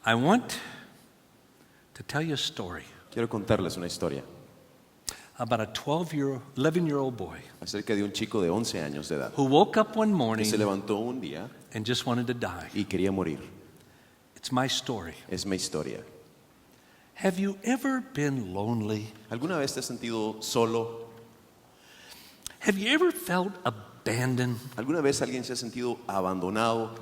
I want to tell you a story Quiero contarles una historia about a 11-year-old boy acerca de un chico de 11 años de edad who woke up one que morning se levantó un día and just wanted to die. y quería morir. It's my story. Es mi historia. Have you ever been lonely? ¿Alguna vez te has sentido solo? Have you ever felt abandoned? ¿Alguna vez alguien se ha sentido abandonado?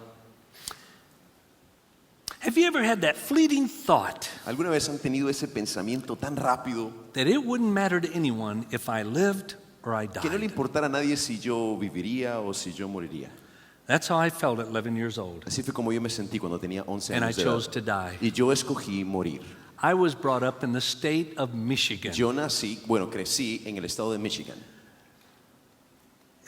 Have you ever had that fleeting thought ¿Alguna vez han tenido ese pensamiento tan rápido that it wouldn't matter to anyone if I lived or I que no le died? importara a nadie si yo viviría o si yo moriría? That's how I felt at 11 years old, Así fue como yo me sentí cuando tenía 11 and I años de chose edad. to die. Y yo escogí morir. I was brought up in the state of Michigan, Yo crecí en el estado de Michigan,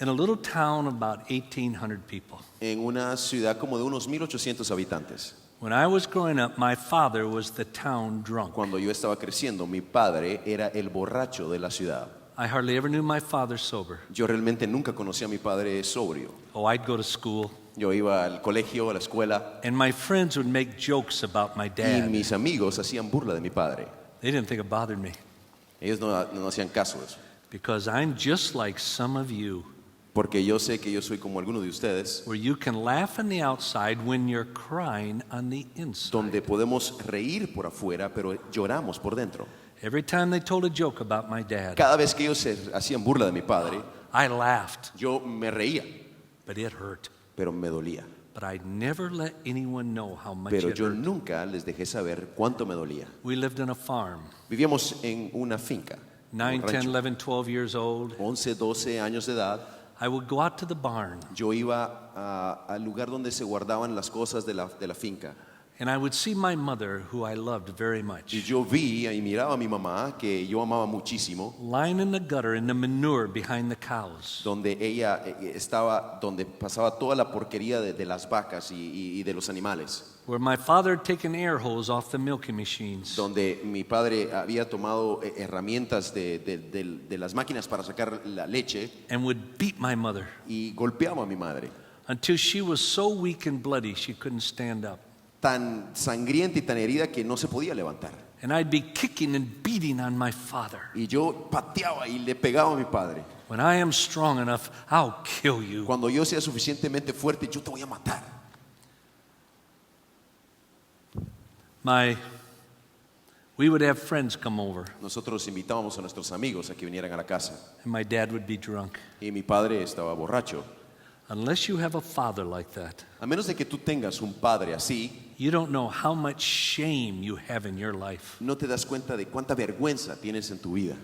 in a little town of about 1,800 people. en una ciudad como de unos 1,800 habitantes. When I was growing up, my father was the town drunk. Cuando yo estaba creciendo, mi padre era el borracho de la ciudad. I hardly ever knew my father sober. Yo realmente nunca conocí a mi padre sobrio. Oh, I'd go to school, Yo iba al colegio, a la escuela, and my friends would make jokes about my y dad. mis amigos hacían burla de mi padre. They didn't think it bothered me Ellos no hacían caso de eso. because I'm just like some of you, Porque yo sé que yo soy como alguno de ustedes, where you can laugh on the outside when you're crying on the inside. donde podemos reír por afuera, pero lloramos por dentro. Every time they told a joke about my dad, Cada vez que ellos se hacían burla de mi padre, I laughed, yo me reía, but it hurt. pero me dolía. But I never let anyone know how much Pero it yo hurt. nunca les dejé saber cuánto me dolía. We lived in a farm, Vivíamos en una finca, 9, un 10, rancho. 11, 12 years old. 11, 12 años de edad. I would go out to the barn, Yo iba al lugar donde se guardaban las cosas de la finca. and I would see my mother, who I loved very much, Y yo vi y miraba a mi mamá, que yo amaba muchísimo, lying in the gutter in the manure behind the cows. donde ella estaba, donde pasaba toda la porquería de las vacas y de los animales. Where my father had taken air hose off the milking machines. Donde mi padre había tomado herramientas de las máquinas para sacar la leche And would beat my mother y golpeaba a mi madre. until she was so weak and bloody she couldn't stand up. Tan sangrienta y tan herida que no se podía levantar. And I'd be kicking and beating on my father. Y yo pateaba y le pegaba a mi padre. When I am strong enough, I'll kill you. Cuando yo sea suficientemente fuerte, yo te voy a matar. We would have friends come over, Nosotros invitábamos a nuestros amigos a que vinieran a la casa. and my dad would be drunk. Y mi padre estaba borracho. Unless you have a father like that, A menos de que tú tengas un padre así, you don't know how much shame you have in your life. no te das cuenta de cuánta vergüenza tienes en tu vida.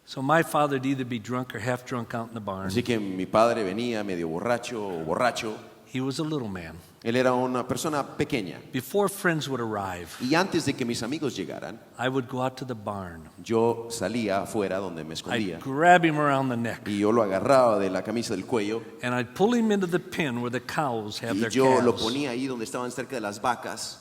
So my father would either be drunk or half drunk out in the barn. Así que mi padre venía medio borracho o borracho. He was a little man. Él era una persona pequeña. Before friends would arrive, Y antes de que mis amigos llegaran, I would go out to the barn. yo salía afuera donde me escondía. I'd grab him around the neck, Y yo lo agarraba de la camisa del cuello. and I'd pull him into the pen where the cows have Y their yo lo calves. ponía ahí donde estaban cerca de las vacas.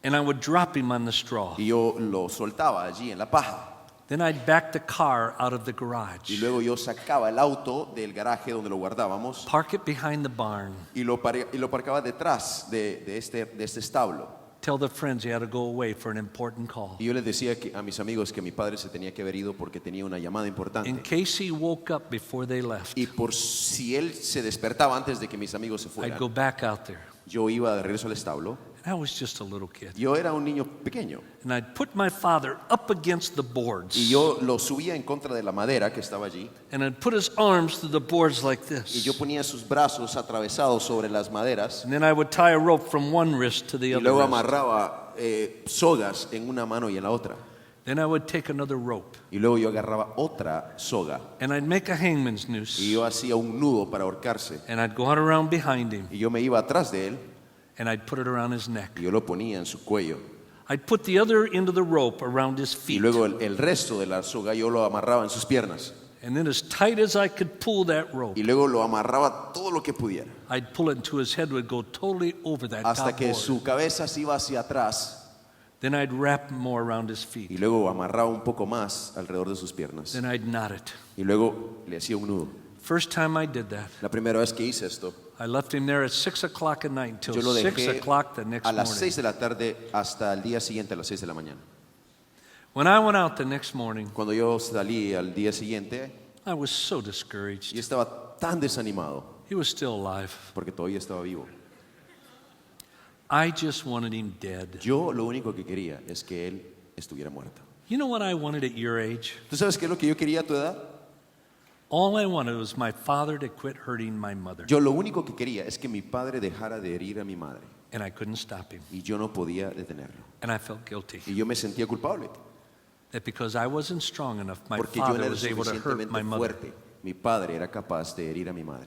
And I would drop him on the straw. Y yo lo soltaba allí en la paja. Then I'd back the car out of the Y garage, luego yo sacaba el auto del garaje donde lo guardábamos park it behind the barn, y lo parcaba detrás de este establo. tell the friends he had to go away for an important call. Y yo les decía a mis amigos que mi padre se tenía que haber ido porque tenía una llamada In importante. case he woke up before they left, Y por si él se despertaba antes de que mis amigos se I'd go fueran, back out there. yo iba de regreso al establo. And I was just a little kid. Yo era un niño pequeño And I'd put my father up against the boards. y yo lo subía en contra de la madera que estaba allí And I'd put his arms through the boards like y this. yo ponía sus brazos atravesados sobre las maderas And then I would tie a rope from one wrist to the y other luego wrist. amarraba sogas en una mano y en la otra. Then I would take another rope. Y luego yo agarraba otra soga And I'd make a hangman's y noose. yo hacía un nudo para ahorcarse. And I'd go out around behind him. Y yo me iba atrás de él And I'd put it around his neck. y yo lo ponía en su cuello. I'd put the other end of the rope around his Y feet. luego el resto de la soga yo lo amarraba en sus piernas. And then as tight as I could pull that rope, Y luego lo amarraba todo lo que pudiera. I'd pull it until his head would go totally over that Hasta top que board. su cabeza se iba hacia atrás. Then I'd wrap more around his feet. Y luego amarraba un poco más alrededor de sus piernas. Then I'd knot it. Y luego le hacía un nudo. First time I did that, La primera vez que hice esto, I left him there at 6 o'clock at night until yo lo 6 dejé o'clock the next a las morning. 6 de la tarde hasta el día siguiente a las 6 de la mañana. When I went out the next morning, Cuando yo salí al día siguiente, I was so discouraged. yo estaba tan desanimado He was still alive. porque todavía estaba vivo. I just wanted him dead. Yo lo único que quería es que él estuviera muerto. You know what I wanted at your age? ¿Tú sabes qué es lo que yo quería a tu edad? All I wanted was my father to quit hurting my mother, Yo lo único que quería es que mi padre dejara de herir a mi madre and I couldn't stop him. y yo no podía detenerlo. And I felt guilty Y yo me sentía culpable that because I wasn't strong enough, my porque yo no father era was able to hurt suficientemente my mother. fuerte. Mi padre era capaz de herir a mi madre.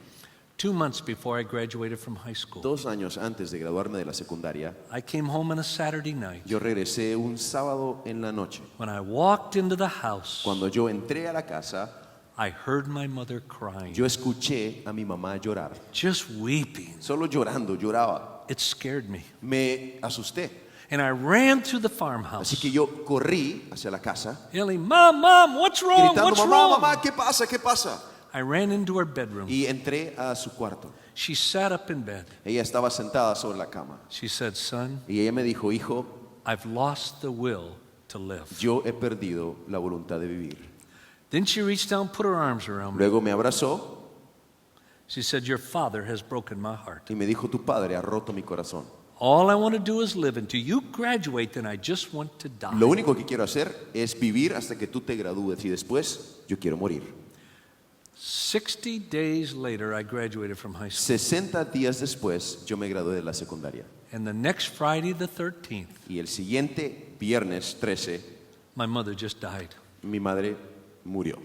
2 months before I graduated from high school, 2 años antes de graduarme de la secundaria, I came home on a Saturday night. yo regresé un sábado en la noche. When I walked into the house, Cuando yo entré a la casa, I heard my mother crying, yo escuché a mi mamá llorar. just weeping. Solo llorando, lloraba. It scared me. Me asusté. And I ran through the Así farmhouse, que yo corrí hacia la casa, yelling, Mom, Mom, what's wrong? gritando, What's mamá, wrong? mamá, ¿qué pasa? ¿Qué pasa? I ran into her bedroom. Y entré a su cuarto. She sat up in bed. Ella estaba sentada sobre la cama. She said, Son, Y ella me dijo, hijo, I've lost the will to live. yo he perdido la voluntad de vivir. Then she reached down, put her arms around me. Luego me abrazó She said, Your father has broken my heart. y me dijo, tu padre ha roto mi corazón. All I want to do is live until you graduate, then I just want to die. Lo único que quiero hacer es vivir hasta que tú te gradúes y después yo quiero morir. 60 days later, I graduated from high school. 60 días después yo me gradué de la secundaria. And the next Friday, the 13th, Y el siguiente viernes 13, my mother just died. mi madre murió.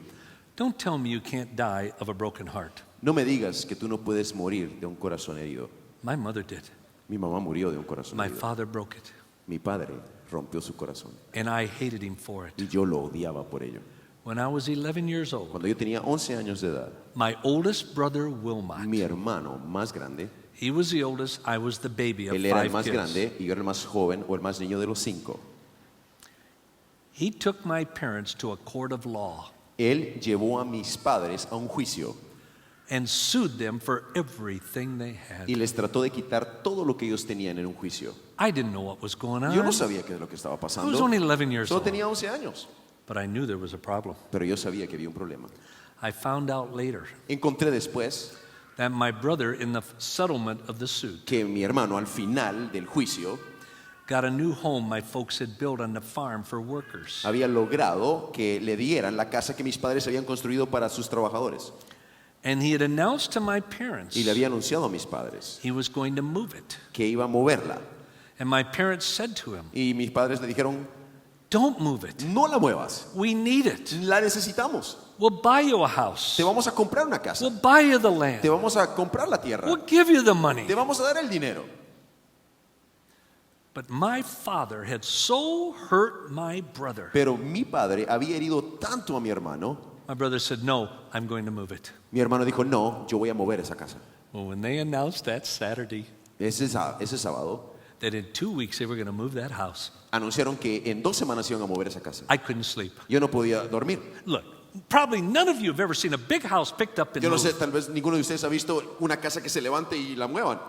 Don't tell me you can't die of a broken heart. No me digas que tú no puedes morir de un corazón herido. My mother did. Mi mamá murió de un corazón My herido. father broke it. Mi padre rompió su corazón And I hated him for it. y yo lo odiaba por ello. When I was 11 years old, Cuando yo tenía 11 años de edad, my oldest brother, Wilmot, mi hermano más grande, he was the oldest, I was the baby of él era el 5 más kids. grande y yo era el más joven o el más niño de los 5. He took my parents to a court of law Él llevó a mis padres a un juicio and sued them for everything they had. y les trató de quitar todo lo que ellos tenían en un juicio. I didn't know what was going on. Yo no sabía qué es lo que estaba I was pasando. only 11 years Solo old, tenía 11 años, but I knew there was a problem. pero yo sabía que había un problema. I found out later Encontré después that my brother, in the settlement of the suit, que mi hermano al final del juicio got a new home my folks had built on the farm for workers. había logrado que le dieran la casa que mis padres habían construido para sus trabajadores. And he had announced to my parents Y le había anunciado a mis padres he was going to move it. que iba a moverla. And my parents said to him, Y mis padres le dijeron, Don't move it. no la muevas, We need it. la necesitamos. We'll buy you a house. Te vamos a comprar una casa, We'll buy you the te land. vamos a comprar la tierra, We'll give you the money. te vamos a dar el dinero. But my father had so hurt my brother. Pero mi padre había herido tanto a mi hermano. My brother said, No, I'm going to move it. Mi hermano dijo, no, yo voy a mover esa casa. Well, when they announced that Saturday Ese sábado that in 2 weeks they were going to move that house, anunciaron que en 2 semanas iban a mover esa casa. I couldn't sleep. Yo no podía dormir. Look, probably none of you have ever seen a big house picked up and Yo no sé, moved. tal vez ninguno de ustedes ha visto una casa que se levante y la muevan.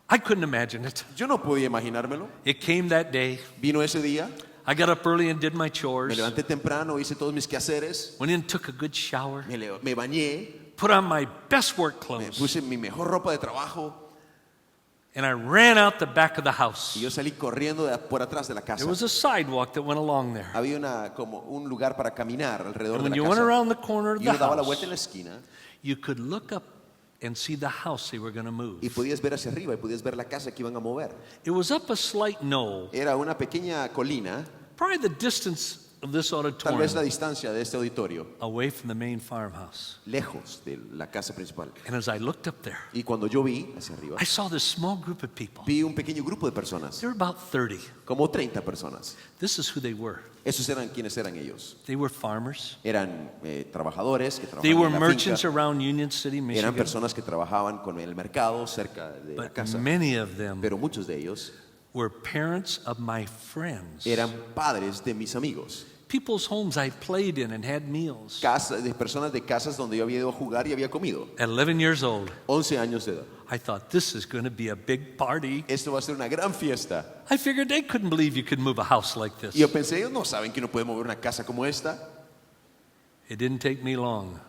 I couldn't imagine it. Yo no podía imaginármelo. It came that day. Vino ese día, I got up early and did my me chores. levanté temprano, hice todos mis quehaceres, Went in, took a good shower, me bañé, put on my best work me clothes, puse mi mejor ropa de trabajo and I ran out the back of the house. y yo salí corriendo por atrás de la casa. There was a sidewalk that went along there. Había como un lugar para caminar alrededor And de when la you went casa. around the corner of Y the uno daba la house, vuelta en la esquina you could look up and see the house they were going to move. y podías ver hacia arriba y podías ver la casa que iban a mover. It was up a slight knoll, Era una pequeña colina, probably the distance of this tal auditorium vez la distancia de este auditorio, away from the main farmhouse. lejos de la casa principal. And as I looked up there, Y cuando yo vi hacia arriba, I saw this small group of people. vi un pequeño grupo de personas, There were about 30. como 30 personas. This is who they were. Esos eran quienes eran ellos. They were farmers. Eran trabajadores que They were trabajaban en la merchants finca. around Union City, Eran Michigan. personas que trabajaban con el mercado cerca de la But casa. many of them Pero muchos de ellos were parents of my friends. eran padres de mis amigos. people's homes I played in and had meals. de personas de casas donde yo había ido a jugar y había comido. At 11 years old, 11 años de edad. I thought this is going to be a big party. Esto va a ser una gran fiesta. I figured they couldn't believe you could move a house like this. Y yo pensé, ellos no saben que uno puede mover una casa como esta. It didn't take me long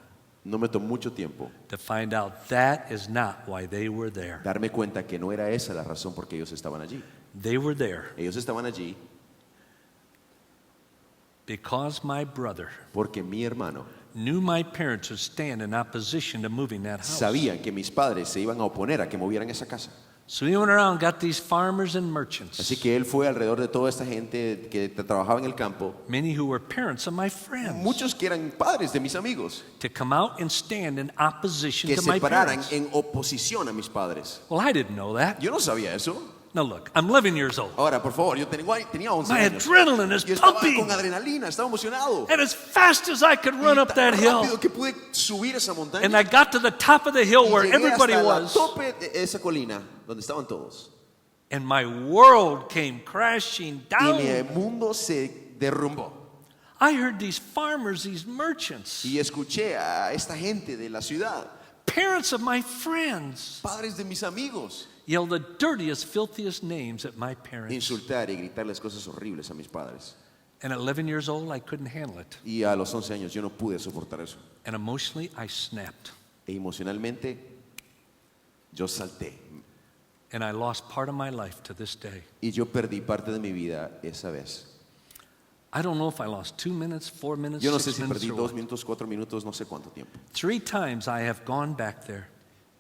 No me tomó mucho tiempo to find out that is not why they were there. darme cuenta que no era esa la razón por qué ellos estaban allí. They were there Ellos estaban allí because my brother porque mi hermano knew my parents would stand in opposition to moving that house. sabía que mis padres se iban a oponer a que movieran esa casa. So he went around and got these farmers and merchants, Así que él fue alrededor de toda esta gente que trabajaba en el campo, many who were parents of my friends, muchos que eran padres de mis amigos, to come out and stand in opposition que to se my pararan parents. en oposición a mis padres. Well, I didn't know that. Yo no sabía eso. Now look, I'm 11 years old. Ahora, por favor, yo tenía 11 My años. adrenaline is Yo estaba pumping. con adrenalina, estaba emocionado. And as fast as I could run up that Tan hill, rápido que pude subir esa montaña. and I got to the top of the hill Y where llegué everybody hasta la was, tope de esa colina donde estaban todos. and my world came crashing Y mi down. mundo se derrumbó. I heard these farmers, these merchants, Y escuché a esta gente de la ciudad, parents of my friends, padres de mis amigos, yell the dirtiest, filthiest names at my parents. insultar y gritarles cosas horribles a mis padres. And at 11 years old, I couldn't handle it. Y a los 11 años yo no pude soportar eso. And emotionally, I snapped. E emocionalmente yo salté. And I lost part of my life to this day. Y yo perdí parte de mi vida esa vez. I don't know if I lost 2 minutes, 4 minutes, Yo no sé 6 si minutes, perdí or 2 what. minutos, 4 minutos, no sé cuánto tiempo. 3 times I have gone back there,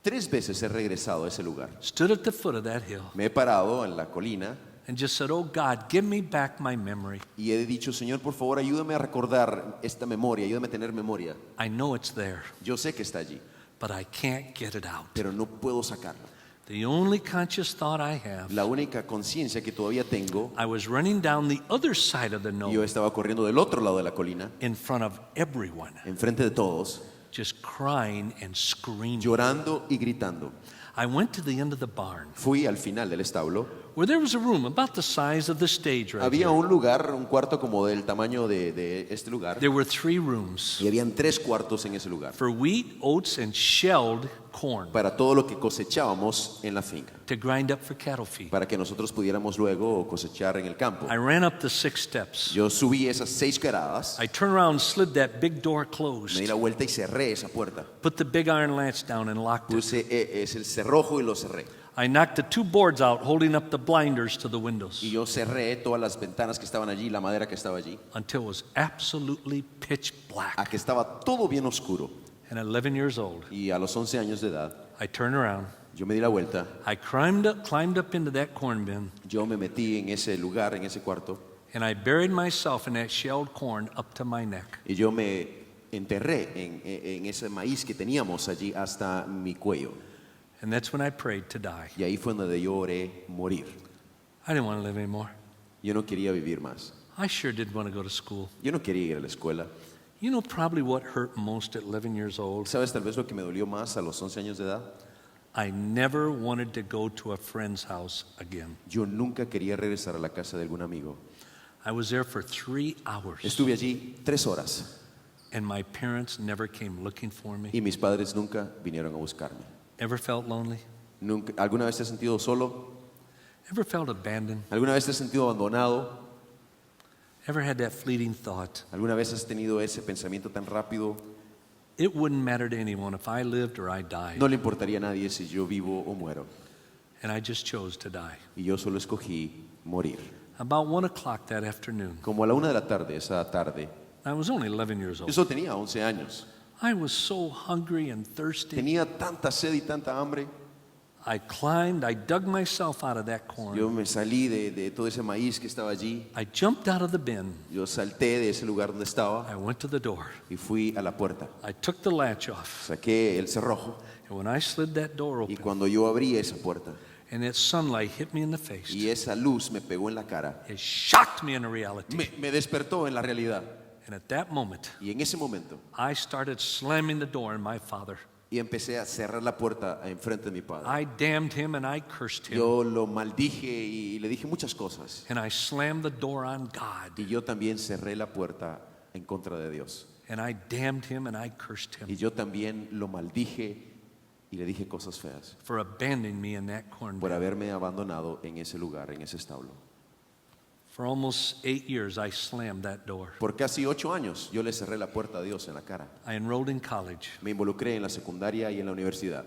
3 veces he regresado a ese lugar. stood at the foot of that hill, Me he parado en la colina and just said, oh God, give me back my memory. y he dicho, Señor, por favor, ayúdame a recordar esta memoria, ayúdame a tener memoria. I know it's there, Yo sé que está allí, but I can't get it out. pero no puedo sacarla. The only conscious thought I have, La única conciencia que todavía tengo, I was running down the other side of the yo knoll estaba corriendo del otro lado de la colina, in front of everyone, enfrente de todos, just crying and screaming. llorando y gritando. I went to the end of the barn Fui al final del establo. where there was a room about the size of the stage right Había here. un lugar, un cuarto como del tamaño de este lugar. There were 3 rooms Y habían 3 cuartos en ese lugar. for wheat, oats, and shelled corn Para todo lo que cosechábamos en la finca. to grind up for cattle feed. Para que nosotros pudiéramos luego cosechar en el campo. I ran up the 6 steps. Yo subí esas 6 caradas. I turned around and slid that big door Me closed. di la vuelta y cerré esa puerta. Put the big iron latch down and locked it. Puse el cerrojo y lo cerré. I knocked the 2 boards out, holding up the blinders to the windows Y yo cerré todas las ventanas que estaban allí, la madera que estaba allí, until it was absolutely pitch a black. que estaba todo bien oscuro. And at 11 years old, Y a los 11 años de edad, I turned around. yo me di la vuelta, I climbed up into that corn bin, yo me metí en ese lugar, en ese cuarto, and I buried myself in that shelled corn up to my neck. y yo me enterré en ese maíz que teníamos allí hasta mi cuello. And that's when I prayed to die. Y ahí fue donde yo oré morir. I didn't want to live anymore. Yo no quería vivir más. I sure did want to go to school. Yo no quería ir a la escuela. You know probably what hurt most at 11 years old? ¿Sabes tal vez lo que me dolió más a los 11 años de edad? I never wanted to go to a friend's house again. Yo nunca quería regresar a la casa de algún amigo. I was there for 3 hours, Estuve allí 3 horas and my parents never came looking for me. y mis padres nunca vinieron a buscarme. Ever felt lonely? Nunca, ¿alguna vez te has sentido solo? Ever felt abandoned? ¿Alguna vez te has sentido abandonado? Ever had that fleeting thought? ¿Alguna vez has tenido ese pensamiento tan rápido? It wouldn't matter to anyone if I lived or I died. No le importaría a nadie si yo vivo o muero. And I just chose to die. Y yo solo escogí morir. About 1 o'clock that afternoon, Como a la 1 de la tarde, esa tarde, I was only 11 years yo old. solo tenía 11 años. I was so hungry and thirsty. Tenía tanta sed y tanta hambre. I dug myself out of that corn. Yo me salí de todo ese maíz que estaba allí. I jumped out of the bin. Yo salté de ese lugar donde estaba I went to the door. y fui a la puerta. I took the latch off. Saqué el cerrojo And when I slid that door y open, cuando yo abrí esa puerta and that sunlight hit me in the face, y esa luz me pegó en la cara, it shocked me into reality. me despertó en la realidad. And at that moment, Y en ese momento I started slamming the door in my father. Y empecé a cerrar la puerta enfrente de mi padre. I damned him and I cursed him. Yo lo maldije y le dije muchas cosas. And I slammed the door on God. Y yo también cerré la puerta en contra de Dios. And I damned him and I cursed Y him yo también lo maldije y le dije cosas feas for abandoning me in that corn por bin. haberme abandonado en ese lugar, en ese establo. For almost 8 years, I slammed that door. Por casi 8 años yo le cerré la puerta a Dios en la cara. I enrolled in college. Me involucré en la secundaria y en la universidad.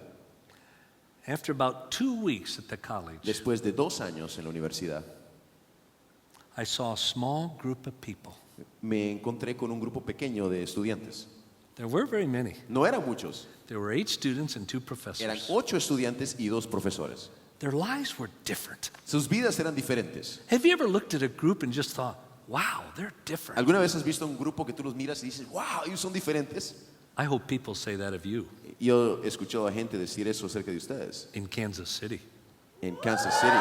After about 2 weeks at the college, Después de 2 años en la universidad, I saw a small group of people. me encontré con un grupo pequeño de estudiantes. There were very many. No eran muchos, There were 8 students and 2 eran professors. 8 estudiantes y 2 profesores. Their lives were different. Sus vidas eran diferentes. Have you ever looked at a group and just thought, wow, they're different? ¿Alguna vez has visto un grupo que tú los miras y dices, wow, ellos son diferentes? I hope people say that of you Yo he escuchado a gente decir eso acerca de ustedes in Kansas City. en Kansas City.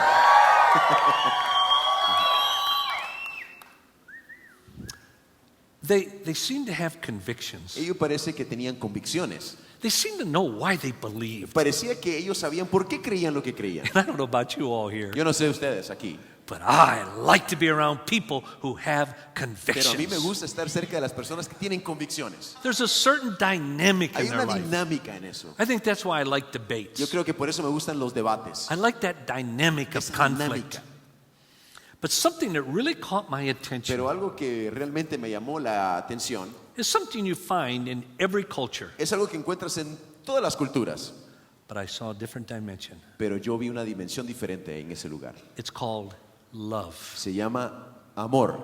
They seem to have convictions. Ellos parece que tenían convicciones. They seem to know why they believe. Parecía que ellos sabían por qué creían lo que creían. And I don't know about you all here, Yo no sé ustedes aquí, but I like to be around people who have pero a convictions. mí me gusta estar cerca de las personas que tienen convicciones. There's a certain dynamic Hay in una their life. dinámica en eso. I think that's why I like Yo debates. creo que por eso me gustan los debates. I like that dynamic of Esa conflict. dinámica. But something that really caught my attention Pero algo que realmente me llamó la atención is something you find in every culture. es algo que encuentras en todas las culturas. But I saw a different dimension. Pero yo vi una dimensión diferente en ese lugar. It's called love. Se llama amor.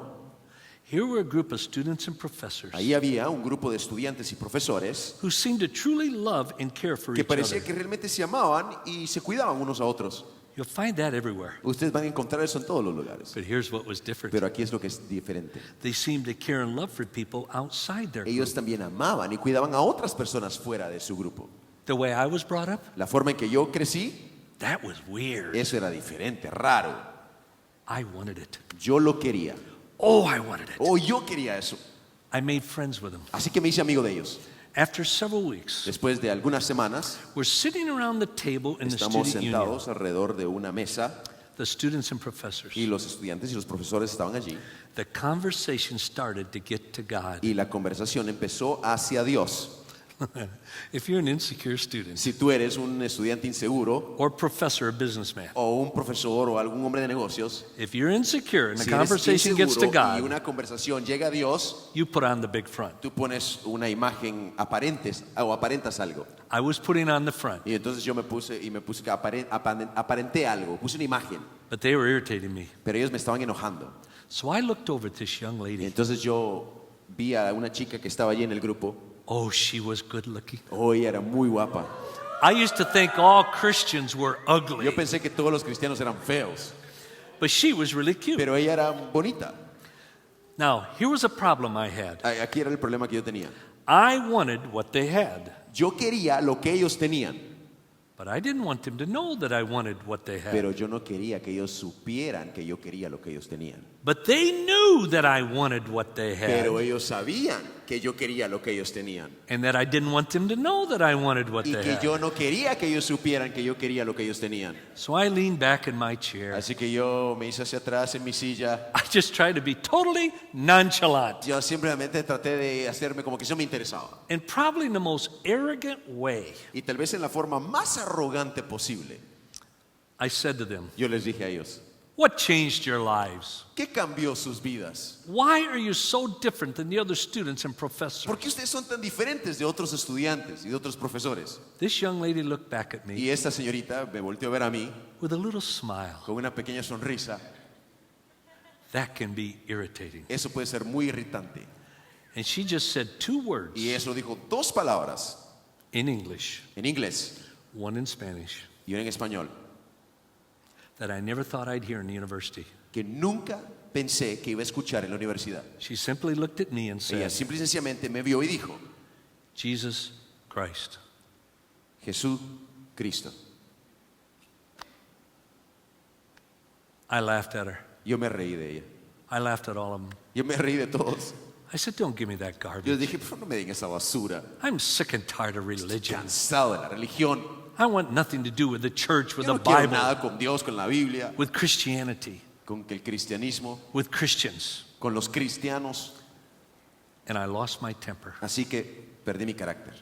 Here were a group of students and professors Ahí había un grupo de estudiantes y profesores who seemed to truly love and care for que each parecía other. que realmente se amaban y se cuidaban unos a otros. You'll find that everywhere. Ustedes van a encontrar eso en todos los lugares. But here's what was different. Pero aquí es lo que es diferente. They seemed to care and love for people outside their Ellos group. también amaban y cuidaban a otras personas fuera de su grupo. The way I was brought up, La forma en que yo crecí, that was weird. eso era diferente, raro. I wanted it. Yo lo quería. Oh, I wanted it. O yo quería eso. I made friends with them. Así que me hice amigo de ellos. After several weeks, Después de algunas semanas, we're sitting around the table in the estamos student union, sentados alrededor de una mesa the students and professors. y los estudiantes y los profesores estaban allí. The conversation started to get to God. Y la conversación empezó hacia Dios. If you're an insecure student Si tú eres un estudiante inseguro or professor or businessman, o un profesor o algún hombre de negocios, if you're insecure and the si eres conversation gets to inseguro y God, una conversación llega a Dios, you put on the big front. tú pones una imagen aparentes o aparentas algo. I was putting on the front, Y entonces yo me puse que aparenté algo, puse una imagen, but they were irritating me. pero ellos me estaban enojando. So I looked over at this young Y lady. entonces yo vi a una chica que estaba allí en el grupo. Oh, she was good looking. Oh, ella era muy guapa. I used to think all Christians were ugly, Yo pensé que todos los cristianos eran feos, but she was really cute. pero ella era bonita. Now, here was a problem I had. Aquí era el problema que yo tenía. I wanted what they had, Yo quería lo que ellos tenían, but I didn't want them to know that I wanted what they had. pero yo no quería que ellos supieran que yo quería lo que ellos tenían. But they knew that I wanted what they had, Pero ellos sabían que yo quería lo que ellos tenían. and that I didn't want them to know that I wanted what Y they que had. yo no quería que ellos supieran que yo quería lo que ellos tenían. So I leaned back in my chair. Así que yo me hice hacia atrás en mi silla. I just tried to be totally nonchalant. Yo simplemente traté de hacerme como que eso me interesaba. And probably in the most arrogant way, Y tal vez en la forma más arrogante posible, I said to them, yo les dije a ellos, what changed your lives? ¿qué cambió sus vidas? Why are you so different than the other students and professors? ¿Por qué ustedes son tan diferentes de otros estudiantes y de otros profesores? This young lady looked back at Y me esta señorita me volteó a ver a mí with a little smile. con una pequeña sonrisa. That can be irritating. Eso puede ser muy irritante. And she just said 2 words Y eso dijo 2 palabras in English, en inglés one in Spanish, y una en español that I never thought I'd hear in the university. que nunca pensé que iba a escuchar en la universidad. She simply looked at me and Ella said, simple y sencillamente me vio y dijo, Jesus Christ. Jesús Cristo. I laughed at her. Yo me reí de ella. I laughed at all of them. Yo me reí de todos. I said, don't give me that Yo les garbage. dije, por favor, no me den esa basura. I'm sick and tired of religion. Cansado de la religión. I want nothing to do with the church, with Yo the no quiero Bible, nada con Dios, con la Biblia, with Christianity, con que el cristianismo, with Christians. con los cristianos. And I lost my temper. Así que perdí mi carácter.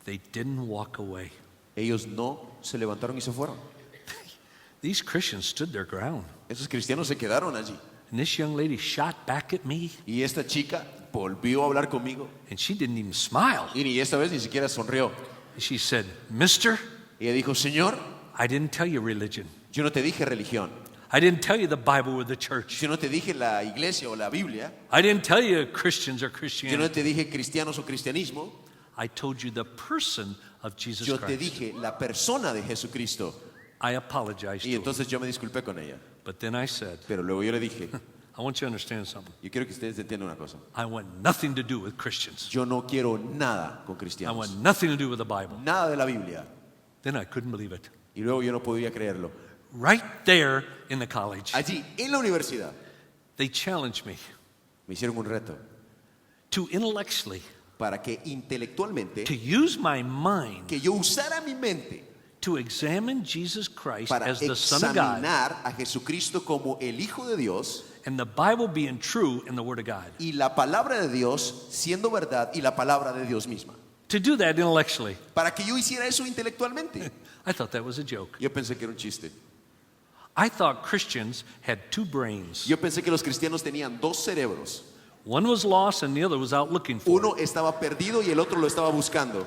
They didn't walk away. Ellos no se levantaron y se fueron. These Christians stood their ground. Esos cristianos se quedaron allí. And this young lady shot back at me, Y esta chica volvió a hablar conmigo. and she didn't even smile. Y ni esta vez ni siquiera sonrió. She said, Mister, Y ella dijo, Señor, I didn't tell you religion. yo no te dije religión. I didn't tell you the Bible or the church. Yo no te dije la iglesia o la Biblia. I didn't tell you Christians or Yo no Christianity. te dije cristianos o cristianismo. I told you the person of Jesus Yo te Christ. dije la persona de Jesucristo. I apologized Y to her. entonces yo me disculpé con ella. But then I said, Pero luego yo le dije, I want you to understand something. yo quiero que ustedes entiendan una cosa. I want nothing to do with Christians. Yo no quiero nada con I cristianos. want nothing to do with the Bible. Nada de la Biblia. Then I couldn't believe it. Y luego yo no podía creerlo. Right there in the college, Allí, en la universidad, they challenged me me hicieron un reto to intellectually, para que intelectualmente, to use my mind que yo usara mi mente to examine Jesus Christ para as the Son of God examinar a Jesucristo como el Hijo de Dios and the Bible being true in the Word of God. y la palabra de Dios siendo verdad y la palabra de Dios misma. To do that intellectually. Para que yo hiciera eso intelectualmente. I thought that was a joke. Yo pensé que era un chiste. I thought Christians had two brains. Yo pensé que los cristianos tenían dos cerebros. One was lost and the other was out looking for Uno it. estaba perdido y el otro lo estaba buscando.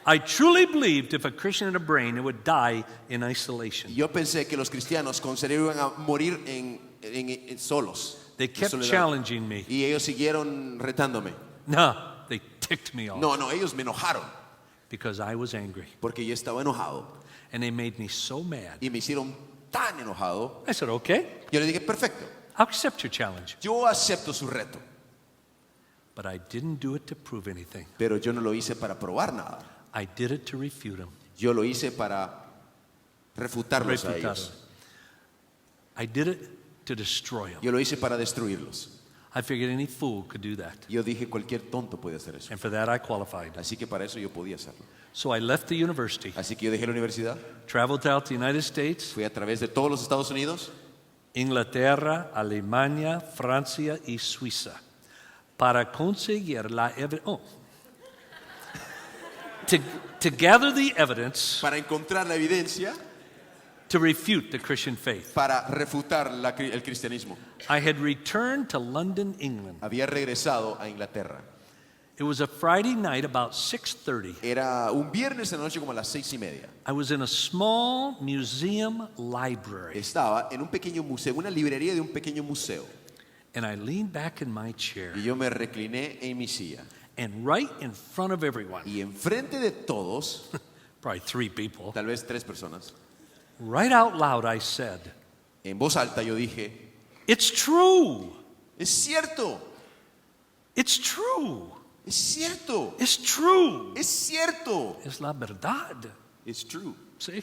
I truly believed if a Christian had a brain, it would die in isolation. Y yo pensé que los cristianos con cerebro iban a morir en solos. They en kept soledad. challenging me. Y ellos siguieron retándome. No, they ticked me off No, ellos me enojaron because I was angry. porque yo estaba enojado And they made me so mad. y me hicieron tan enojado. I said, okay, Yo le dije, perfecto, I'll accept your challenge. yo acepto su reto, But I didn't do it to prove anything. pero yo no lo hice para probar nada. I did it to refute him. Yo lo hice para refutarlos a Refutarlo. ellos. I did it to destroy him. Yo lo hice para destruirlos. I figured any fool could do that. Yo dije, cualquier tonto puede hacer eso. And for that I qualified. Así que para eso yo podía hacerlo. So I left the university, Así que yo dejé la universidad, traveled out to the United States, fui a través de todos los Estados Unidos, Inglaterra, Alemania, Francia y Suiza para conseguir la evidencia. To gather the evidence para encontrar la evidencia, to refute the Christian faith. para refutar el cristianismo. I had returned to London, England. Había regresado a Inglaterra. It was a Friday night about 6:30. Era un viernes en la noche como a las 6:30. I was in a small museum library, Estaba en un pequeño museo, una librería de un pequeño museo. and I leaned back in my chair, Y yo me recliné en mi silla. and right in front of everyone, Y enfrente de todos, probably 3 people, tal vez 3 personas, right out loud I said, en voz alta yo dije, "It's true. es cierto, It's true. es cierto, It's true. es cierto. Es la verdad." It's true. See?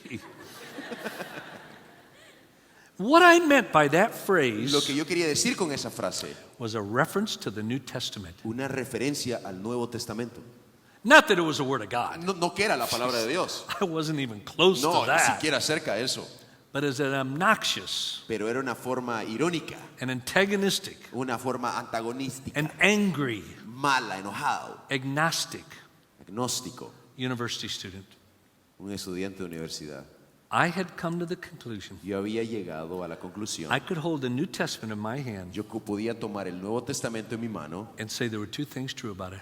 What I meant by that phrase Lo que yo quería decir con esa frase, was a reference to the New Testament. una referencia al Nuevo Testamento. Not that it was the Word of God. No que era la palabra de Dios. I wasn't even close No, to ni that. siquiera cerca de eso. But as an obnoxious Pero era una forma irónica, and antagonistic una forma antagonística, and angry, mala, enojado, agnostic agnóstico, university student, un estudiante de universidad. I had come to the conclusion Yo había llegado a la conclusión, I could hold the New Testament in my hand yo podía tomar el Nuevo Testamento en mi mano and say there were 2 things true about it.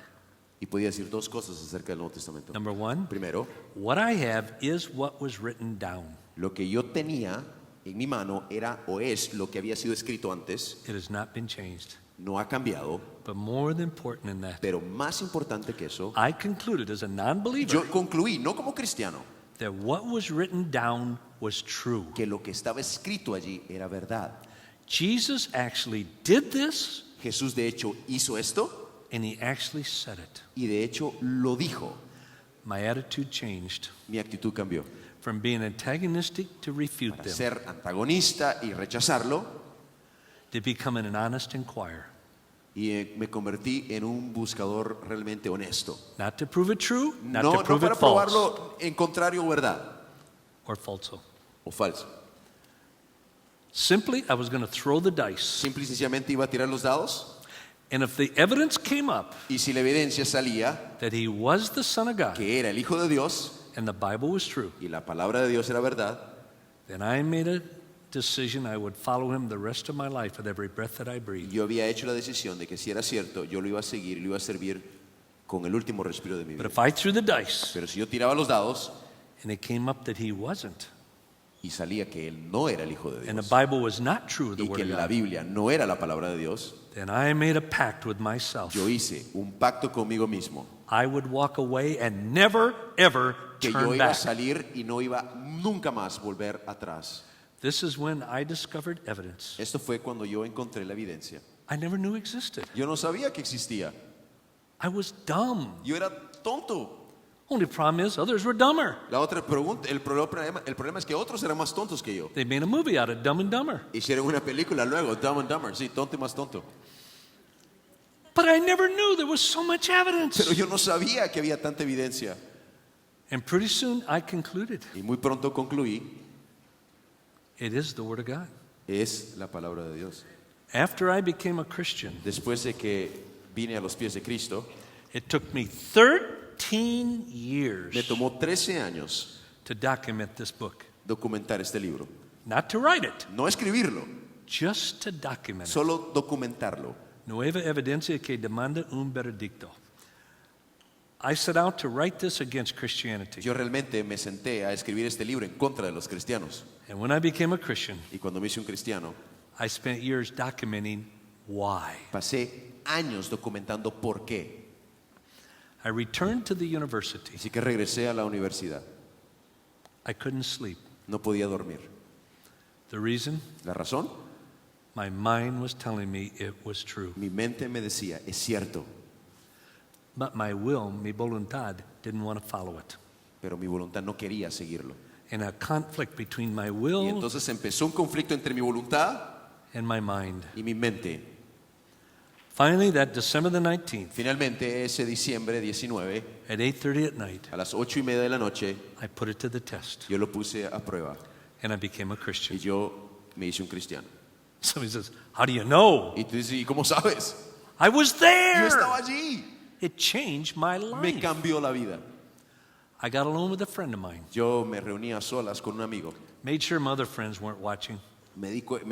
y podía decir 2 cosas acerca del Nuevo Testamento. Number 1, Primero, what I have is what was written down. lo que yo tenía en mi mano era o es lo que había sido escrito antes, It has not been changed. no ha cambiado, But more than important than that, pero más importante que eso, I concluded as a non-believer yo concluí, no como cristiano, that what was written down was true. que lo que estaba escrito allí era verdad. Jesus actually did this, Jesús de hecho hizo esto and he actually said it. y de hecho lo dijo. My attitude changed Mi actitud cambió. from being antagonistic to refute Para them ser antagonista y rechazarlo to becoming an honest inquirer. Y me convertí en un buscador realmente honesto. Not to prove it true, not No, to no prove para it false probarlo en contrario o verdad or falso. o falso. Simply, I was going to throw the dice. Simple y sencillamente iba a tirar los dados. And if the evidence came up Y si la evidencia salía that he was the Son of God que era el Hijo de Dios and the Bible was true, y la palabra de Dios era verdad, then I made a decision I would follow him the rest of my life with every breath that I breathe. yo había hecho la decisión de que si era cierto, yo lo iba a seguir y lo iba a servir con el último respiro de mi But vida. if I threw the dice Pero si yo tiraba los dados and it came up that he wasn't, y salía que él no era el Hijo de and the Dios Bible was not true, the y Word que of la God, Biblia no era la palabra de Dios, then I made a pact with myself. yo hice un pacto conmigo mismo I would walk away and never, ever que yo turn iba a back. salir y no iba nunca más volver atrás. This is when I discovered evidence Esto fue cuando yo encontré la evidencia. I never knew existed. Yo no sabía que existía. I was dumb. Yo era tonto. Only problem is others were dumber. La otra pregunta, el problema es que otros eran más tontos que yo. They made a movie out of Dumb and Dumber. Hicieron una película luego, Dumb and Dumber, sí, tonto y más tonto. But I never knew there was so much evidence. Pero yo no sabía que había tanta evidencia. And pretty soon I concluded Y muy pronto concluí, it is the Word of God. es la palabra de Dios. After I became a Christian, Después de que vine a los pies de Cristo, it took me 13 me years tomó 13 años to document this book. documentar este libro. Not to write it, No escribirlo, just to document it. solo documentarlo. Nueva evidencia que demanda un veredicto. I set out to write this against Christianity. Yo realmente me senté a escribir este libro en contra de los cristianos. And when I became a Christian, Y cuando me hice un cristiano, I spent years documenting why. pasé años documentando por qué. I returned to the university. Así que regresé a la universidad. I couldn't sleep. No podía dormir. The reason? ¿La razón? My mind was telling me it was true. Mi mente me decía, es cierto, But my will, mi voluntad, didn't want to follow it. pero mi voluntad no quería seguirlo. And a conflict between my Y will entonces empezó un conflicto entre mi voluntad and my mind. y mi mente. Finally, that December the 19th, Finalmente, ese diciembre 19, at 8:30 at night, a las 8:30 de la noche, I put it to the test, yo lo puse a prueba and I became a y Christian. yo me hice un cristiano. Somebody says, how do you know? Y tú dices, ¿y cómo sabes? I was Yo there. estaba allí. It changed my Me life. cambió la vida. I got alone with a friend of mine. Yo me reuní a solas con un amigo. Made sure my other friends weren't watching. Me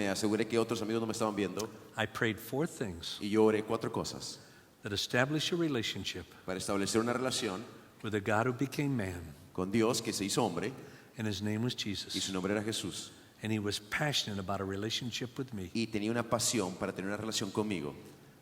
aseguré que otros amigos no me estaban viendo I prayed 4 things y yo oré 4 cosas that establish a relationship para establecer una relación with a God who became man, con Dios que se hizo hombre and his name was y Jesus. su nombre era Jesús. And he was passionate about a relationship with me. Y tenía una pasión para tener una relación conmigo.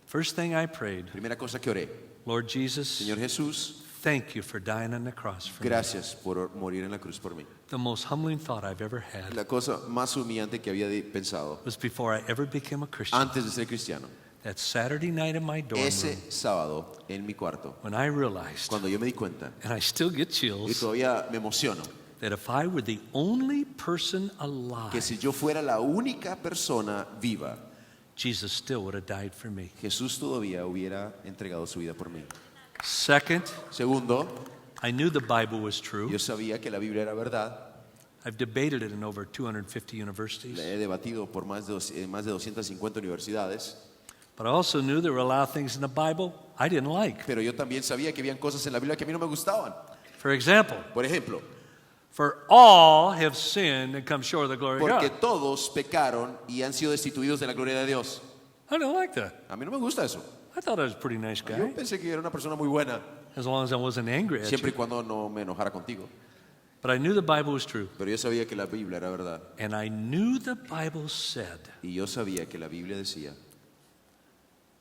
First thing I prayed, Primera cosa que oré, Lord Jesus, Señor Jesús, thank you for dying on the cross for me. gracias por morir en la cruz por mí. The most humbling thought I've ever had La cosa más humillante que había pensado was before I ever became a Christian. antes de ser cristiano. That Saturday night in my dorm Ese room, sábado en mi cuarto, when I realized, cuando yo me di cuenta, and I still get y chills, todavía me emociono, that if I were the only person alive, que si yo fuera la única persona viva, Jesus still would have died for me. Jesús todavía hubiera entregado su vida por mí. Second, Segundo, I knew the Bible was true. yo sabía que la Biblia era verdad. I've debated it in over 250 La universities. he debatido por más de 250 universidades. But I also knew there were a lot of things in the Bible I didn't like. Pero yo también sabía que habían cosas en la Biblia que a mí no me gustaban. For example, Por ejemplo, for all have sinned and come short of the glory of porque God. todos pecaron y han sido destituidos de la gloria de Dios. I don't like that. A mí no me gusta eso. I thought I was a pretty nice Yo guy, pensé que era una persona muy buena, as long as I wasn't angry at siempre y you. cuando no me enojara contigo. But I knew the Bible was true. Pero yo sabía que la Biblia era verdad. And I knew the Bible said, Y yo sabía que la Biblia decía,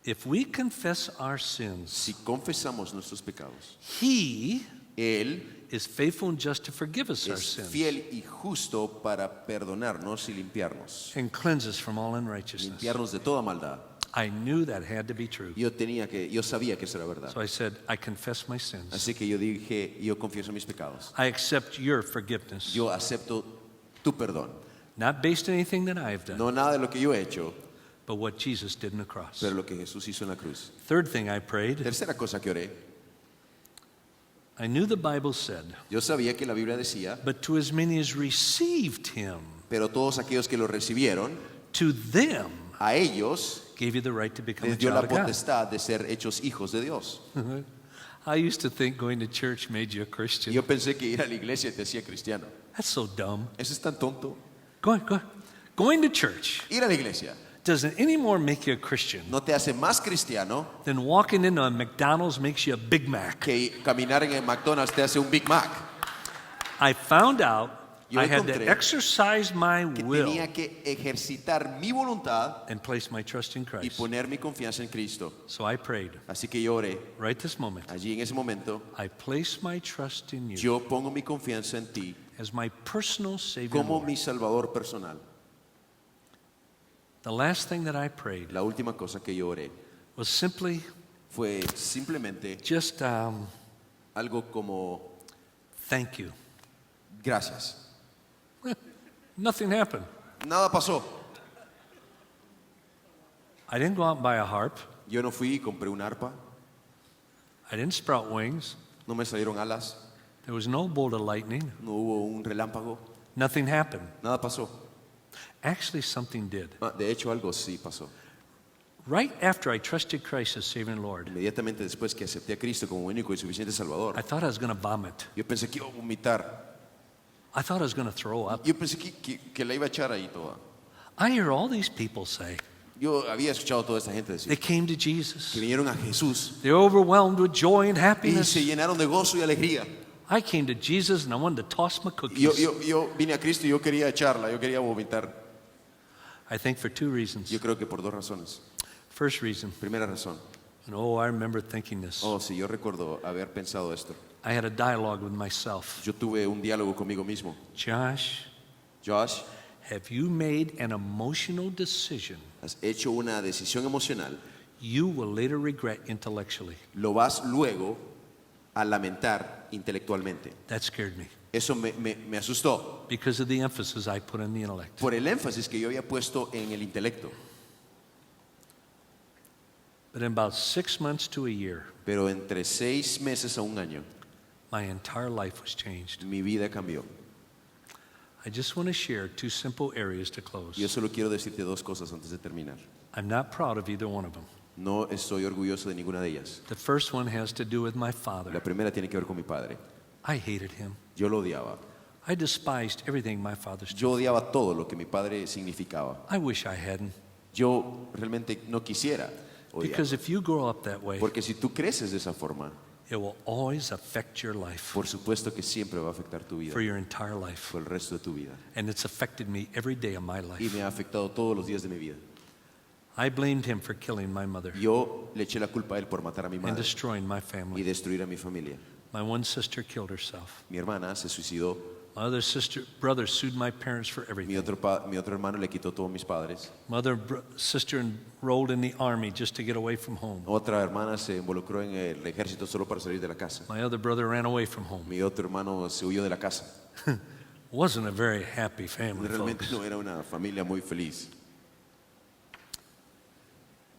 if we confess our sins, si confesamos nuestros pecados, He Él is faithful and just to forgive us our es sins fiel y justo para perdonarnos y limpiarnos. and cleanse us from all unrighteousness. Limpiarnos de toda maldad. I knew that had to be true. Yo sabía que eso era verdad. So I said, I confess my sins. Así que yo dije, yo confieso mis pecados. I accept your forgiveness. Yo acepto tu perdón. Not based on anything that I have done, No nada de lo que yo he hecho, but what Jesus did in the cross. pero lo que Jesús hizo en la cruz. Third thing I prayed, Tercera cosa que oré, I knew the Bible said, yo sabía que la Biblia decía, but to as many as received him, pero todos aquellos que lo recibieron, to them a ellos gave you the right to become a les dio child la of God. potestad de ser hechos hijos de Dios. I used to think going to church made you a Y Christian. yo pensé que ir a la iglesia te hacía cristiano. That's so dumb. Eso es tan tonto. Going to church Ir a la iglesia doesn't any more make you a Christian no te hace más cristiano than walking into a McDonald's makes you a Big Mac. que caminar en el McDonald's te hace un Big Mac. I found out Yo I had to encontré exercise my Que will tenía que ejercitar mi voluntad and place my trust in y Christ. poner mi confianza en Cristo. So I prayed Así que yo oré. right this moment. Allí en ese momento, I place my trust in you yo pongo mi confianza en ti as my personal Savior. como Lord. mi Salvador personal. The last thing that I prayed La última cosa que yo oré was simply fue simplemente just algo como thank you. gracias. Nothing happened. Nada pasó. I didn't go out and buy a harp. Yo no fui y compré un arpa, I didn't sprout wings. no me salieron alas, There was no bolt of lightning. no hubo un relámpago, Nothing happened. nada pasó. Actually, something did. De hecho, algo sí pasó. Right after I trusted Christ as Savior and Lord, Inmediatamente después que acepté a Cristo como único y suficiente Salvador, I thought I was going to vomit. yo pensé que iba a vomitar. I thought I was going to throw up. Yo pensé que la iba a echar ahí toda. I hear all these people say Yo había escuchado a toda esta gente they decir came to Jesus. que vinieron a Jesús They're overwhelmed with joy and y happiness. se llenaron de gozo y alegría. I came to Jesus and I wanted to toss my Y cookies. yo vine a Cristo y yo quería echarla, yo quería vomitar. I think for two reasons. Yo creo que por dos razones. First reason, Primera razón. and oh, I remember thinking this. Oh, sí, yo recuerdo haber pensado esto. I had a dialogue with myself. Yo tuve un diálogo conmigo mismo. Josh, Josh, have you made an emotional decision has hecho una decisión emocional. you will later regret intellectually? Lo vas luego a lamentar intelectualmente. That scared me Eso me asustó because of the emphasis I put on the intellect. por el énfasis que yo había puesto en el intelecto. But in about 6 months to a year, Pero entre 6 meses a un año, my entire life was changed. mi vida cambió. I just want to share two simple areas to close. Yo solo quiero decirte dos cosas antes de terminar. I'm not proud of either one of them. No estoy orgulloso de ninguna de ellas. The first one has to do with my La father. primera tiene que ver con mi padre. I hated him. Yo lo odiaba. I despised everything my father stood. Yo odiaba todo lo que mi padre significaba. I wish I hadn't. Yo realmente no quisiera odiar. Because if you grow up that way, Porque si tú creces de esa forma, it will always affect your life por supuesto que siempre va a afectar tu vida for your entire life. por el resto de tu vida. And it's affected me every day of my Y life. me ha afectado todos los días de mi vida. I blamed him for killing my mother Yo le eché la culpa a él por matar a mi and madre destroying my y family. destruir a mi familia. My one sister killed herself. Mi hermana se suicidó. My other brother sued my parents for Mi everything. otro hermano le quitó todos mis padres. My other sister enrolled in the army just to get away from home. Otra hermana se involucró en el ejército solo para salir de la casa. My other brother ran away from home. Mi otro hermano se huyó de la casa. Wasn't a very happy family, Realmente folks. no era una familia muy feliz.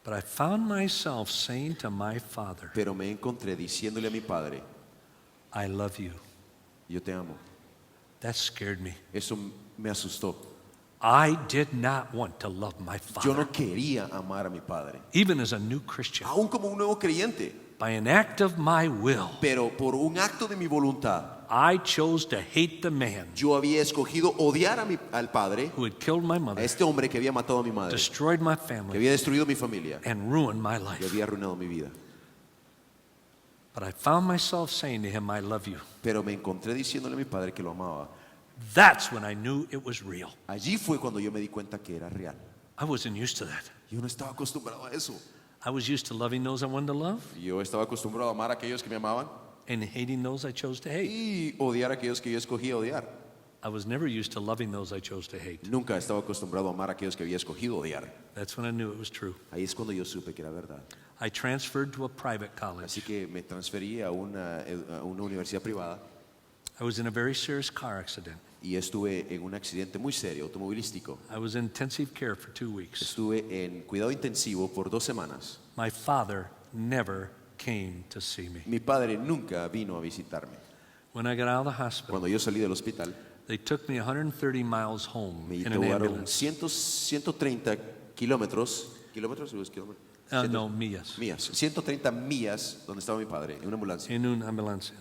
But I found myself saying to my father, Pero me encontré diciéndole a mi padre, I love you. yo te amo. That scared me. Eso me asustó. I did not want to love my Yo father. no quería amar a mi padre, Even as a new Christian, aún como un nuevo creyente. by an act of my will, Pero por un acto de mi voluntad, I chose to hate the man yo había escogido odiar al padre, who had killed my a mother, este hombre que había matado a mi madre, destroyed my que family, había destruido mi familia, and ruined my que life. había arruinado mi vida. But I found myself saying to him, I love you. Pero me encontré diciéndole a mi padre que lo amaba. That's when I knew it was real. Allí fue cuando yo me di cuenta que era real. I wasn't used to that. Yo no estaba acostumbrado a eso. I was used to loving those I wanted to love Yo estaba acostumbrado a amar a aquellos que me amaban and hating those I chose to hate. y odiar a aquellos que yo escogía odiar. I was never used to loving those I chose to hate. Nunca estaba acostumbrado a amar a aquellos que había escogido odiar. That's when I knew it was true. Ahí es cuando yo supe que era verdad. I transferred to a private college. Así que me transferí a una universidad privada I was in a very serious car accident. y estuve en un accidente muy serio automovilístico. I was in intensive care for 2 weeks. Estuve en cuidado intensivo por 2 semanas. My father never came to see me. Mi padre nunca vino a visitarme. When I got out of the hospital, Cuando yo salí del hospital, they took me 130 miles home me in an llevaron ambulance. 130 kilómetros. ¿Kilómetros o es kilómetros? No, millas. Millas. 130 millas donde estaba mi padre, en una ambulancia. En una ambulancia.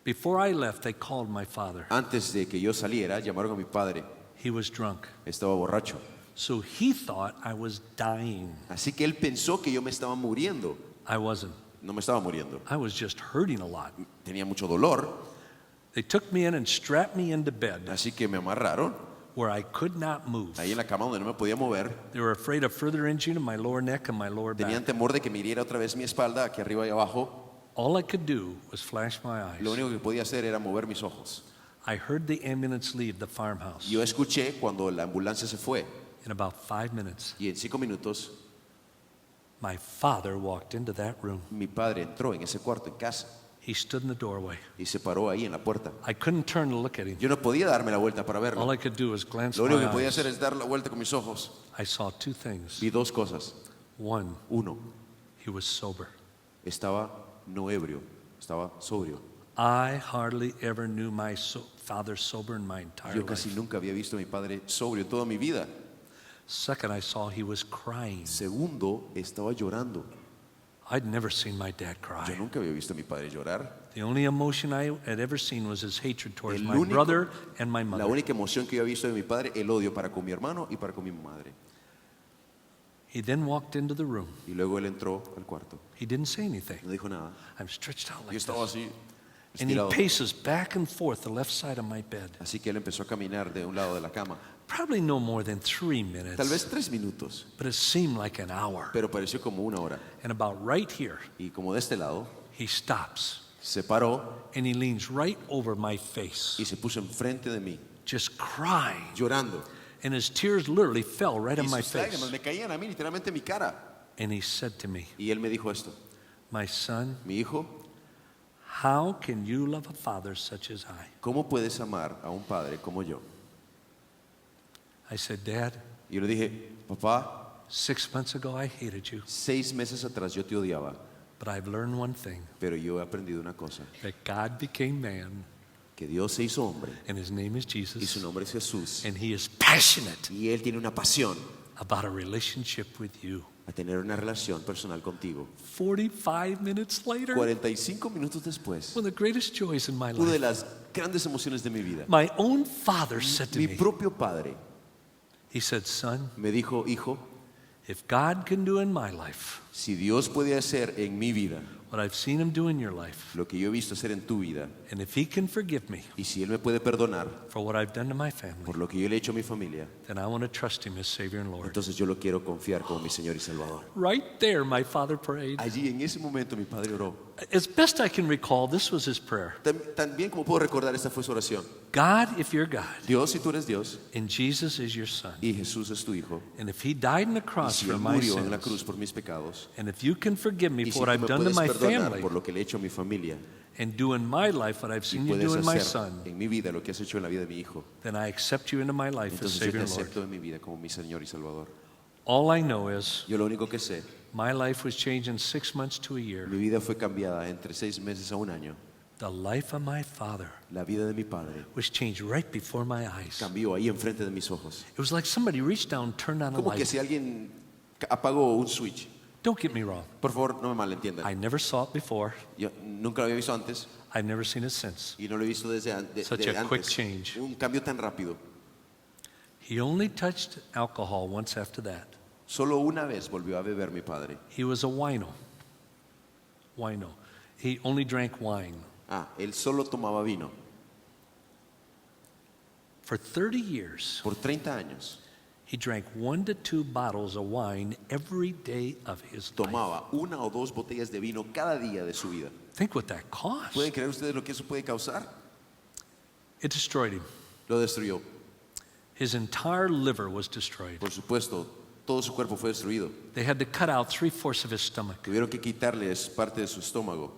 Before I left, they called my father. Antes de que yo saliera, llamaron a mi padre. He was drunk. Estaba borracho. So he thought I was dying. Así que él pensó que yo me estaba muriendo. I wasn't. No me estaba muriendo. I was just hurting a lot. Tenía mucho dolor, They took me in and strapped me into bed así que me amarraron where I could not move. ahí en la cama donde no me podía mover. They were afraid of further injury to my lower neck and my lower Tenían back. temor de que me hiriera otra vez mi espalda, aquí arriba y abajo. All I could do was flash my eyes. Lo único que podía hacer era mover mis ojos. I heard the ambulance leave the farmhouse. Yo escuché cuando la ambulancia se fue In about 5 minutes, y en 5 minutos my father walked into that room. mi padre entró en ese cuarto en casa He stood in the doorway. y se paró ahí en la puerta. I couldn't turn to look at him. Yo no podía darme la vuelta para All verlo. I could do was glance Lo único my que podía eyes. hacer es dar la vuelta con mis ojos. I saw 2 things. Vi 2 cosas. One, Uno, he was sober. estaba no ebrio, estaba sobrio. I hardly ever knew my father sober in my entire Yo casi life. nunca había visto a mi padre sobrio toda mi vida. Second, I saw he was crying. Segundo, estaba llorando. I'd never seen my dad Yo cry. nunca había visto a mi padre llorar. The only emotion I had ever seen was his hatred towards El my único- brother and my La mother. única emoción que yo había visto de mi padre, el odio para con mi hermano y para con mi madre. He then walked into the room. Y luego él entró al cuarto. He didn't say anything. No dijo nada. I'm stretched out Yo like estaba this. así, And he estirado. paces back and forth the left side of my bed. Así que él empezó a caminar de un lado de la cama. Probably no more than 3 minutes. Tal vez 3 minutos, But it seemed like an hour. pero pareció como una hora. And about right here, Y como de este lado, he stops se paró and he leans right over my face, y se puso enfrente de mí, just crying. llorando. And his tears literally fell right Y on my sus lágrimas face. me caían a mí, literalmente en mi cara. And he said to me, Y él me dijo esto: my son, mi hijo, how can you love a father such as I? ¿cómo puedes amar a un padre como yo? I said, Dad, Y yo le dije: papá, 6 months ago I hated you, 6 meses atrás yo te odiaba, but I've learned one thing, pero yo he aprendido una cosa, that God became man, que Dios se hizo hombre and his name is y su Jesus, nombre es Jesús. and he is passionate Y Él tiene una pasión about a relationship with you. a tener una relación personal contigo. 45 minutes later, 45 minutos después, one of the greatest joys in my una de life, las grandes emociones de mi vida, my own father said to mi me, propio padre he said, son, me dijo: hijo, if God can do in my life si Dios puede hacer en mi vida what I've seen him do in your life, lo que yo he visto hacer en tu vida, and if he can forgive me y si Él me puede perdonar for what I've done to my family, por lo que yo le he hecho a mi familia, then I want to trust him as Savior and Lord. entonces yo lo quiero confiar como mi Señor y Salvador. Right there, my father prayed. Allí en ese momento mi padre oró. As best I can recall, this was his prayer. También como puedo recordar, esta fue su oración: God, if you're God, Dios, si tú eres Dios and Jesus is your son, y Jesús es tu hijo, and if he died on the y cross si for Él my murió en la cruz sins, por mis pecados, and if you can forgive me y si for what tú I've me done to puedes my perdonar family, por lo que le he hecho a mi familia, and do in my life what I've y seen you puedes do in my hacer son, en mi vida lo que has hecho en la vida de mi hijo, then I accept you into my life as entonces yo Savior te and Lord. acepto en mi vida como mi Señor y Salvador. All I know is Yo lo único que sé, my life was changed in 6 months to a year. mi vida fue cambiada entre 6 meses a un año. The life of my father La vida de mi padre was changed right before my eyes. cambió ahí enfrente de mis ojos. It was like somebody reached down, turned on a Como que light. si alguien apagó un switch. Don't get me wrong. Por favor, no me malentiendan. I never saw it before. Yo nunca lo había visto antes I've never seen it since. y no lo he visto desde Such de a quick antes. change. Un cambio tan rápido. He only touched alcohol once after that. Solo una vez volvió a beber mi padre. He was a wino. Wino. He only drank wine. Él solo tomaba vino. For 30 years, Por 30 años he drank 1 to 2 bottles of wine every day of his life. tomaba 1 o 2 botellas de vino cada día de su vida. Think what that cost. ¿Pueden creer ustedes lo que eso puede causar? It destroyed him. Lo destruyó. His entire liver was destroyed. Por supuesto, todo su cuerpo fue destruido. They had to cut out 3/4 of his stomach. Tuvieron que quitarles parte de su estómago.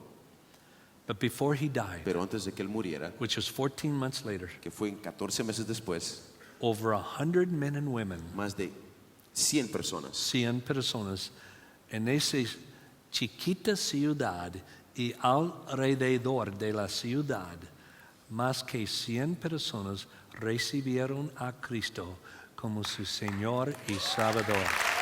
But before he died, Pero antes de que él muriera, which was 14 months later, que fue en 14 meses después, over 100 men and women, más de 100 personas 100 personas, en esa chiquita ciudad y alrededor de la ciudad, más que 100 personas recibieron a Cristo como su Señor y Salvador.